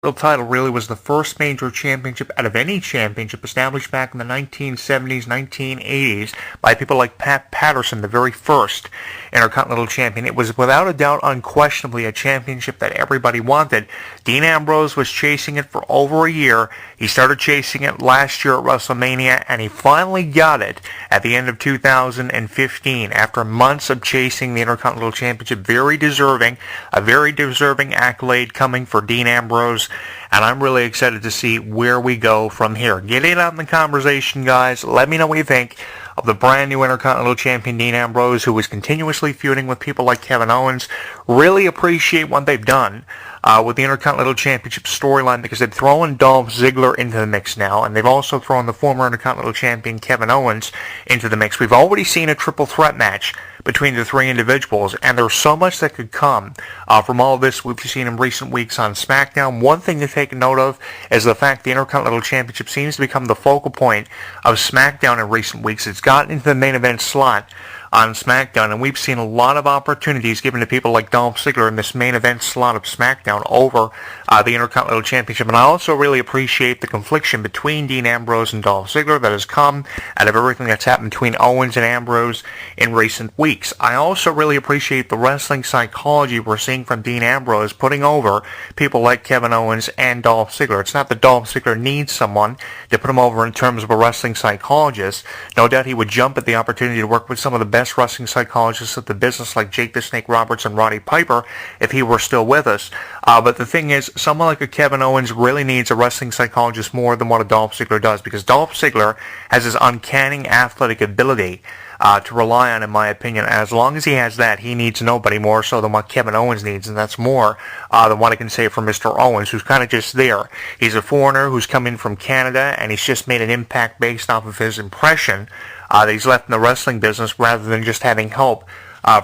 title really was the first major championship out of any championship established back in the 1970s, 1980s by people like Pat Patterson, the very first Intercontinental Champion. It was without a doubt, unquestionably, a championship that everybody wanted. Dean Ambrose was chasing it for over a year. He started chasing it last year at WrestleMania, and he finally got it at the end of 2015 after months of chasing the Intercontinental Championship. A very deserving accolade coming for Dean Ambrose, and I'm really excited to see where we go from here. Get in on the conversation, guys. Let me know what you think of the brand new Intercontinental Champion Dean Ambrose, who is continuously feuding with people like Kevin Owens. Really appreciate what they've done with the Intercontinental Championship storyline, because they've thrown Dolph Ziggler into the mix now, and they've also thrown the former Intercontinental Champion Kevin Owens into the mix. We've already seen a triple threat match between the three individuals, and there's so much that could come from all of this we've seen in recent weeks on SmackDown. One thing to take note of is the fact the Intercontinental Championship seems to become the focal point of SmackDown in recent weeks. It's gotten into the main event slot on SmackDown, and we've seen a lot of opportunities given to people like Dolph Ziggler in this main event slot of SmackDown over the Intercontinental Championship. And I also really appreciate the confliction between Dean Ambrose and Dolph Ziggler that has come out of everything that's happened between Owens and Ambrose in recent weeks. I also really appreciate the wrestling psychology we're seeing from Dean Ambrose putting over people like Kevin Owens and Dolph Ziggler. It's not that Dolph Ziggler needs someone to put him over in terms of a wrestling psychologist. No doubt he would jump at the opportunity to work with some of the best wrestling psychologists of the business like Jake the Snake Roberts and Roddy Piper if he were still with us. But the thing is, someone like a Kevin Owens really needs a wrestling psychologist more than what a Dolph Ziggler does, because Dolph Ziggler has his uncanny athletic ability to rely on, in my opinion. As long as he has that, he needs nobody more so than what Kevin Owens needs, and that's more than what I can say for Mr. Owens, who's kind of just there. He's a foreigner who's come in from Canada, and he's just made an impact based off of his impression that he's left in the wrestling business rather than just having help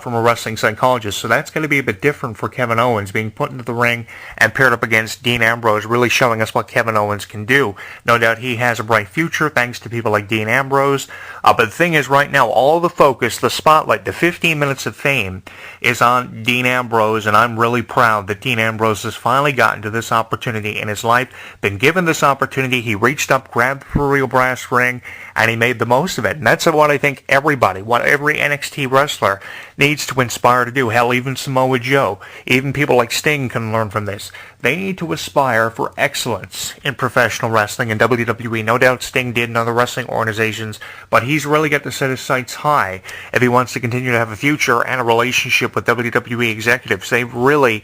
from a wrestling psychologist. So that's going to be a bit different for Kevin Owens, being put into the ring and paired up against Dean Ambrose, really showing us what Kevin Owens can do. No doubt he has a bright future thanks to people like Dean Ambrose. But the thing is, right now, all the focus, the spotlight, the 15 minutes of fame is on Dean Ambrose, and I'm really proud that Dean Ambrose has finally gotten to this opportunity in his life, been given this opportunity. He reached up, grabbed the real brass ring, and he made the most of it. And that's what I think everybody, what every NXT wrestler needs to inspire to do. Hell, even Samoa Joe, even people like Sting can learn from this. They need to aspire for excellence in professional wrestling and WWE. No doubt Sting did in other wrestling organizations, but he's really got to set his sights high if he wants to continue to have a future and a relationship with WWE executives. They've really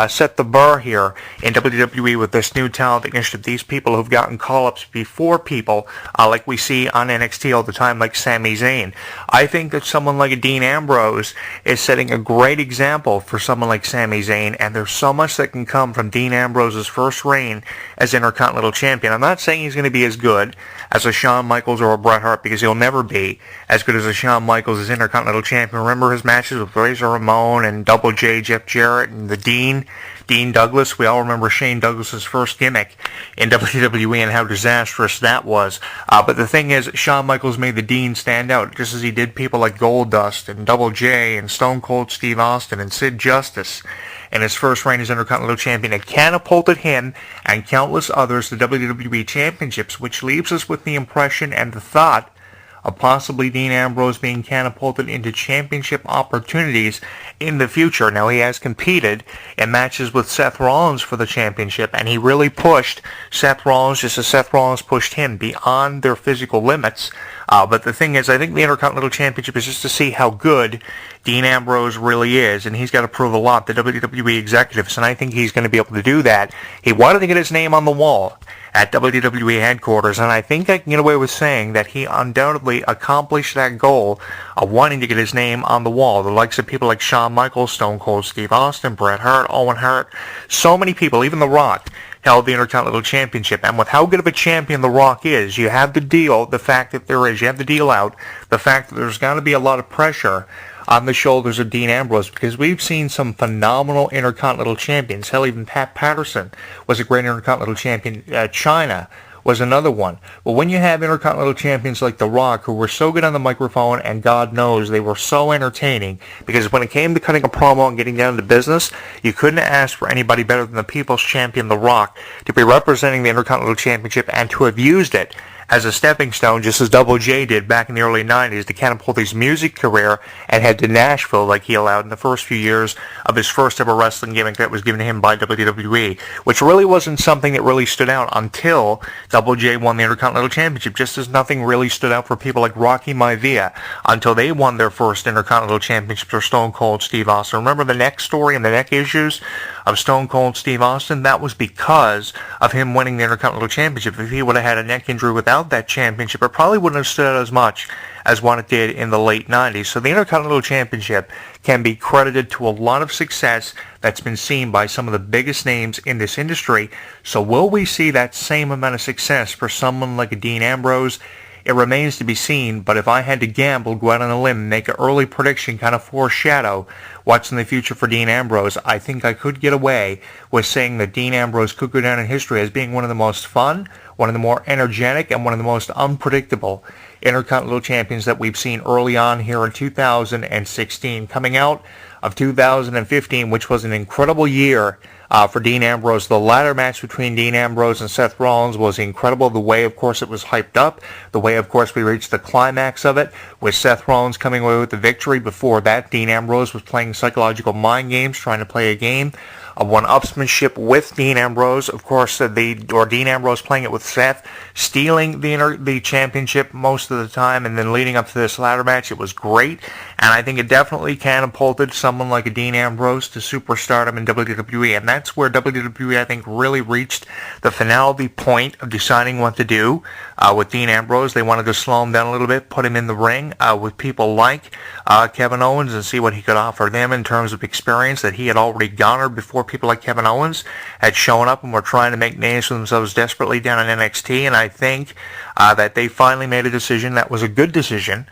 set the bar here in WWE with this new talent initiative. These people who've gotten call-ups before people like we see on NXT all the time, like Sami Zayn. I think that someone like a Dean Ambrose is setting a great example for someone like Sami Zayn, and there's so much that can come from Dean Ambrose's first reign as Intercontinental Champion. I'm not saying he's going to be as good as a Shawn Michaels or a Bret Hart, because he'll never be as good as a Shawn Michaels as Intercontinental Champion. Remember his matches with Razor Ramon and Double J, Jeff Jarrett, and the Dean Douglas. We all remember Shane Douglas's first gimmick in WWE and how disastrous that was. But the thing is, Shawn Michaels made the Dean stand out, just as he did people like Goldust and Double J and Stone Cold Steve Austin and Sid Justice. In his first reign as Intercontinental Champion, it catapulted him and countless others to WWE Championships, which leaves us with the impression and the thought of possibly Dean Ambrose being catapulted into championship opportunities in the future. Now, he has competed in matches with Seth Rollins for the championship, and he really pushed Seth Rollins just as Seth Rollins pushed him beyond their physical limits. But the thing is, I think the Intercontinental Championship is just to see how good Dean Ambrose really is, and he's got to prove a lot to WWE executives, and I think he's going to be able to do that. He wanted to get his name on the wall at WWE headquarters, and I think I can get away with saying that he undoubtedly accomplished that goal of wanting to get his name on the wall. The likes of people like Shawn Michaels, Stone Cold Steve Austin, Bret Hart, Owen Hart, so many people, even The Rock, held the Intercontinental Championship. And with how good of a champion The Rock is, you have to deal the fact that you have to deal out the fact that there's got to be a lot of pressure on the shoulders of Dean Ambrose, because we've seen some phenomenal Intercontinental champions. Hell, even Pat Patterson was a great Intercontinental champion. China was another one. But when you have Intercontinental champions like The Rock, who were so good on the microphone, and God knows they were so entertaining, because when it came to cutting a promo and getting down to business, you couldn't ask for anybody better than the People's Champion, The Rock, to be representing the Intercontinental Championship and to have used it as a stepping stone, just as Double J did back in the early 90s, to catapult his music career and head to Nashville like he allowed in the first few years of his first ever wrestling gimmick that was given to him by WWE, which really wasn't something that really stood out until Double J won the Intercontinental Championship, just as nothing really stood out for people like Rocky Maivia until they won their first Intercontinental Championship for Stone Cold Steve Austin. Remember the neck story and the neck issues of Stone Cold Steve Austin? That was because of him winning the Intercontinental Championship. If he would have had a neck injury without that championship, it probably wouldn't have stood out as much as what it did in the late 90s. So the Intercontinental Championship can be credited to a lot of success that's been seen by some of the biggest names in this industry. So will we see that same amount of success for someone like a Dean Ambrose? It remains to be seen, but if I had to gamble, go out on a limb, make an early prediction, kind of foreshadow what's in the future for Dean Ambrose, I think I could get away with saying that Dean Ambrose could go down in history as being one of the most fun, one of the more energetic, and one of the most unpredictable Intercontinental champions that we've seen early on here in 2016. Coming out of 2015, which was an incredible year for Dean Ambrose. The ladder match between Dean Ambrose and Seth Rollins was incredible. The way, of course, it was hyped up. The way, of course, we reached the climax of it with Seth Rollins coming away with the victory. Before that, Dean Ambrose was playing psychological mind games, trying to play a game of one-upsmanship with Dean Ambrose. Of course, Dean Ambrose playing it with Seth, stealing the championship most of the time, and then leading up to this ladder match. It was great, and I think it definitely catapulted someone like a Dean Ambrose to superstardom in WWE, and that's where WWE, I think, really reached the finality point of deciding what to do with Dean Ambrose. They wanted to slow him down a little bit, put him in the ring with people like Kevin Owens, and see what he could offer them in terms of experience that he had already garnered before people like Kevin Owens had shown up and were trying to make names for themselves desperately down in NXT. And I think that they finally made a decision that was a good decision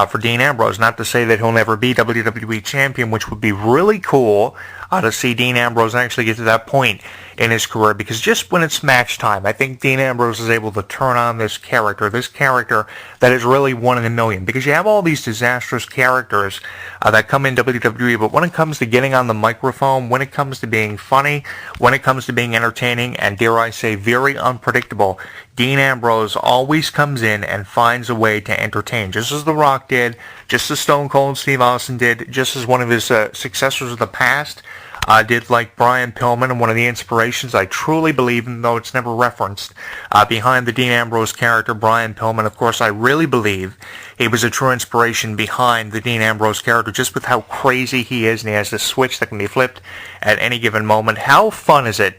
for Dean Ambrose. Not to say that he'll never be WWE champion, which would be really cool to see Dean Ambrose actually get to that point in his career, because just when it's match time, I think Dean Ambrose is able to turn on this character that is really one in a million, because you have all these disastrous characters that come in WWE, but when it comes to getting on the microphone, when it comes to being funny, when it comes to being entertaining, and dare I say very unpredictable, Dean Ambrose always comes in and finds a way to entertain, just as The Rock did, just as Stone Cold Steve Austin did, just as one of his successors of the past did, like Brian Pillman, and one of the inspirations I truly believe, even though it's never referenced, behind the Dean Ambrose character, Brian Pillman. Of course, I really believe he was a true inspiration behind the Dean Ambrose character, just with how crazy he is, and he has this switch that can be flipped at any given moment. How fun is it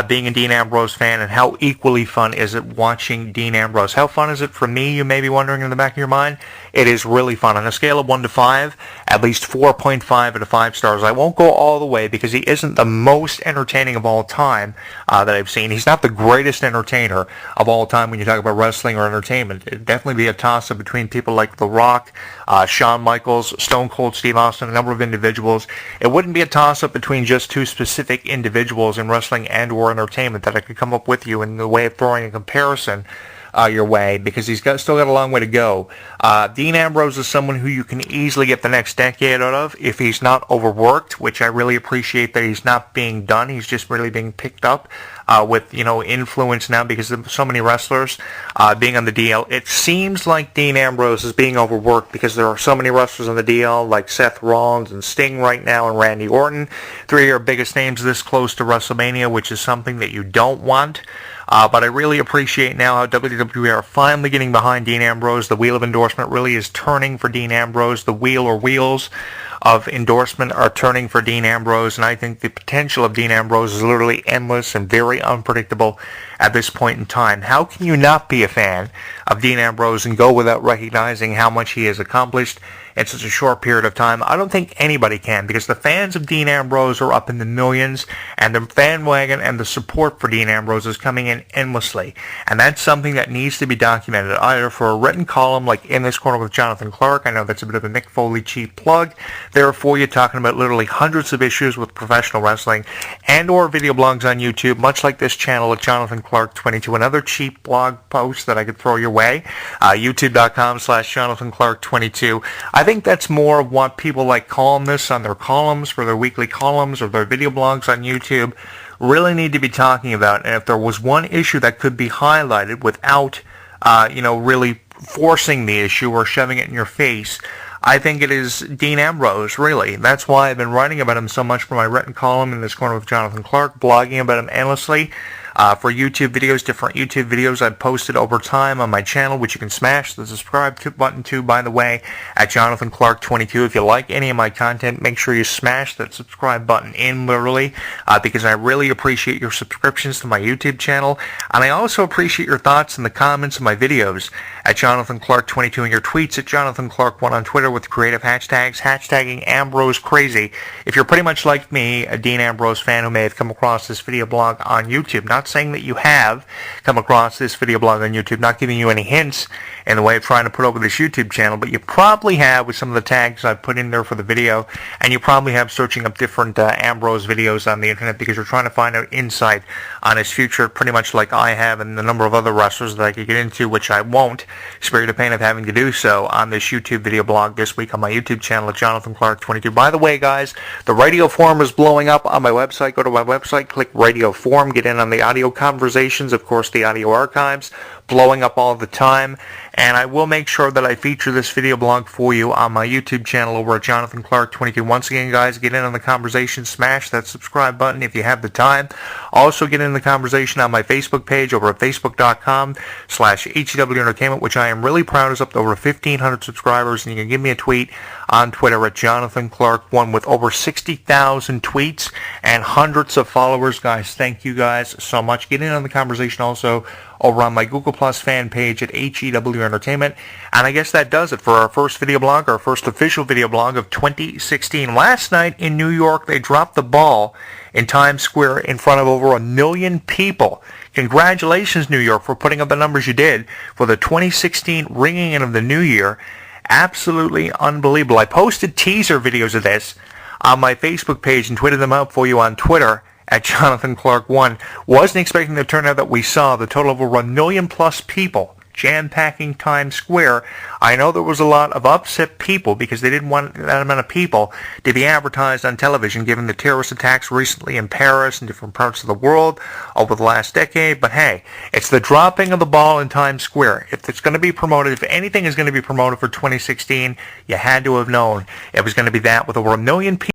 being a Dean Ambrose fan, and how equally fun is it watching Dean Ambrose? How fun is it for me, you may be wondering in the back of your mind? It is really fun. On a scale of 1 to 5, at least 4.5 out of 5 stars. I won't go all the way because he isn't the most entertaining of all time that I've seen. He's not the greatest entertainer of all time when you talk about wrestling or entertainment. It'd definitely be a toss-up between people like The Rock, Shawn Michaels, Stone Cold Steve Austin, a number of individuals. It wouldn't be a toss-up between just two specific individuals in wrestling and or entertainment that I could come up with you in the way of throwing a comparison your way, because he's still got a long way to go. Dean Ambrose is someone who you can easily get the next decade out of if he's not overworked, which I really appreciate that he's not being done. He's just really being picked up with, influence now because of so many wrestlers being on the DL. It seems like Dean Ambrose is being overworked because there are so many wrestlers on the DL, like Seth Rollins and Sting right now, and Randy Orton, three of your biggest names this close to WrestleMania, which is something that you don't want. But I really appreciate now how WWE are finally getting behind Dean Ambrose. The wheel of endorsement really is turning for Dean Ambrose. The wheel or wheels of endorsement are turning for Dean Ambrose, and I think the potential of Dean Ambrose is literally endless and very unpredictable at this point in time. How can you not be a fan of Dean Ambrose and go without recognizing how much he has accomplished in such a short period of time. I don't think anybody can, because the fans of Dean Ambrose are up in the millions, and the bandwagon and the support for Dean Ambrose is coming in endlessly. And that's something that needs to be documented, either for a written column like In This Corner with Jonathan Clarke. I know that's a bit of a Mick Foley cheap plug there for you, talking about literally hundreds of issues with professional wrestling, and or video blogs on YouTube, much like this channel at Jonathan Clarke 22, another cheap blog post that I could throw your way, youtube.com/Jonathan Clarke 22. I think that's more of what people like columnists on their columns, for their weekly columns or their video blogs on YouTube, really need to be talking about. And if there was one issue that could be highlighted without, really forcing the issue or shoving it in your face, I think it is Dean Ambrose, really. That's why I've been writing about him so much for my written column In This Corner with Jonathan Clarke, blogging about him endlessly. For YouTube videos, different YouTube videos I've posted over time on my channel, which you can smash the subscribe button to, by the way, at Jonathan Clarke 22. If you like any of my content, make sure you smash that subscribe button in, literally, because I really appreciate your subscriptions to my YouTube channel, and I also appreciate your thoughts in the comments of my videos at Jonathan Clarke 22 and your tweets at Jonathan Clarke 1 on Twitter with creative hashtags, hashtagging Ambrose Crazy. If you're pretty much like me, a Dean Ambrose fan who may have come across this video blog on YouTube, not saying that you have come across this video blog on YouTube, not giving you any hints in the way of trying to put over this YouTube channel, but you probably have with some of the tags I've put in there for the video, and you probably have searching up different Ambrose videos on the internet because you're trying to find out insight on his future, pretty much like I have and the number of other wrestlers that I could get into, which I won't spare you the pain of having to do so on this YouTube video blog this week on my YouTube channel at Jonathan Clarke 22. By the way, guys, the radio forum is blowing up on my website. Go to my website, click radio forum, get in on the audio conversations, of course the audio archives, blowing up all the time, and I will make sure that I feature this video blog for you on my YouTube channel over at Jonathan Clarke 22. Once again, guys, get in on the conversation, smash that subscribe button if you have the time. Also get in the conversation on my Facebook page over at facebook.com/HEW Entertainment, which I am really proud is up to over 1,500 subscribers, and you can give me a tweet on Twitter at Jonathan Clarke 1 with over 60,000 tweets and hundreds of followers. Guys, thank you guys so much. Get in on the conversation also over on my Google Plus fan page at HEW Entertainment. And I guess that does it for our first video blog, our first official video blog of 2016. Last night in New York, they dropped the ball in Times Square in front of over 1 million people. Congratulations, New York, for putting up the numbers you did for the 2016 ringing in of the new year. Absolutely unbelievable. I posted teaser videos of this on my Facebook page and tweeted them out for you on Twitter at Jonathan Clarke 1. Wasn't expecting the turnout that we saw, the total of over 1 million plus people jam-packing Times Square. I know there was a lot of upset people because they didn't want that amount of people to be advertised on television given the terrorist attacks recently in Paris and different parts of the world over the last decade. But hey, it's the dropping of the ball in Times Square. If it's going to be promoted, if anything is going to be promoted for 2016, you had to have known it was going to be that with over 1 million people